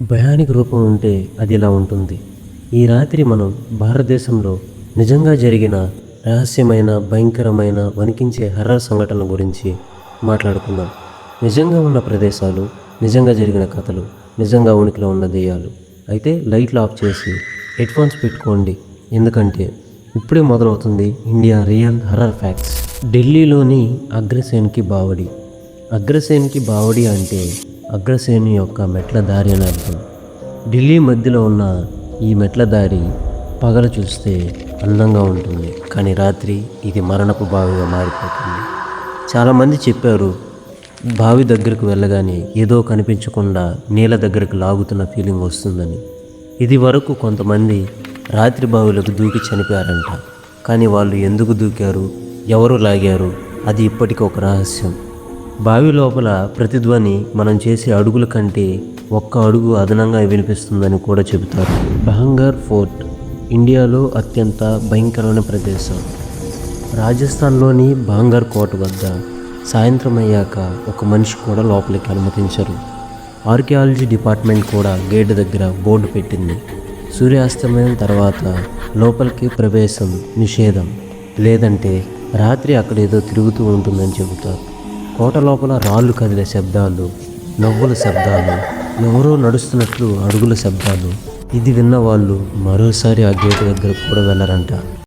భయానికి రూపం ఉంటే అది ఇలా ఉంటుంది. ఈ రాత్రి మనం భారతదేశంలో నిజంగా జరిగిన రహస్యమైన, భయంకరమైన, వణికించే హర్రర్ సంఘటనల గురించి మాట్లాడుకుందాం. నిజంగా ఉన్న ప్రదేశాలు, నిజంగా జరిగిన కథలు, నిజంగా ఉనికిలో ఉన్న దెయ్యాలు. అయితే లైట్లు ఆఫ్ చేసి హెడ్ఫోన్స్ పెట్టుకోండి, ఎందుకంటే ఇప్పుడే మొదలవుతుంది ఇండియా రియల్ హర్రర్ ఫ్యాక్ట్స్. ఢిల్లీలోని అగ్రసేన్కి బావడి. అగ్రసేన్కి బావడి అంటే అగ్రసేను యొక్క మెట్ల దారి అని అర్థం. ఢిల్లీ మధ్యలో ఉన్న ఈ మెట్ల దారి పగలు చూస్తే అందంగా ఉంటుంది, కానీ రాత్రి ఇది మరణపు బావిగా మారిపోతుంది. చాలామంది చెప్పారు, బావి దగ్గరకు వెళ్ళగానే ఏదో కనిపించకుండా నీళ్ళ దగ్గరకు లాగుతున్న ఫీలింగ్ వస్తుందని. ఇది వరకు కొంతమంది రాత్రి బావిలోకి దూకి చనిపోయారంట. కానీ వాళ్ళు ఎందుకు దూకారు, ఎవరు లాగారు, అది ఇప్పటికీ ఒక రహస్యం. బావి లోపల ప్రతిధ్వని మనం చేసే అడుగుల కంటే ఒక్క అడుగు అదనంగా వినిపిస్తుందని కూడా చెబుతారు. భాంగర్ ఫోర్ట్ ఇండియాలో అత్యంత భయంకరమైన ప్రదేశం. రాజస్థాన్లోని భాంగర్ కోట వద్ద సాయంత్రం అయ్యాక ఒక మనిషి కూడా లోపలికి అనుమతించరు. ఆర్కియాలజీ డిపార్ట్మెంట్ కూడా గేటు దగ్గర బోర్డు పెట్టింది, సూర్యాస్తమయం తర్వాత లోపలికి ప్రవేశం నిషేధం, లేదంటే రాత్రి అక్కడ ఏదో తిరుగుతూ ఉంటుందని చెబుతారు. కోట లోపల రాళ్ళు కదిలే శబ్దాలు, నవ్వుల శబ్దాలు, ఎవరో నడుస్తున్నట్లు అడుగుల శబ్దాలు. ఇది విన్న వాళ్ళు మరోసారి ఆ గేటు దగ్గరకు కూడా వెళ్ళరంట.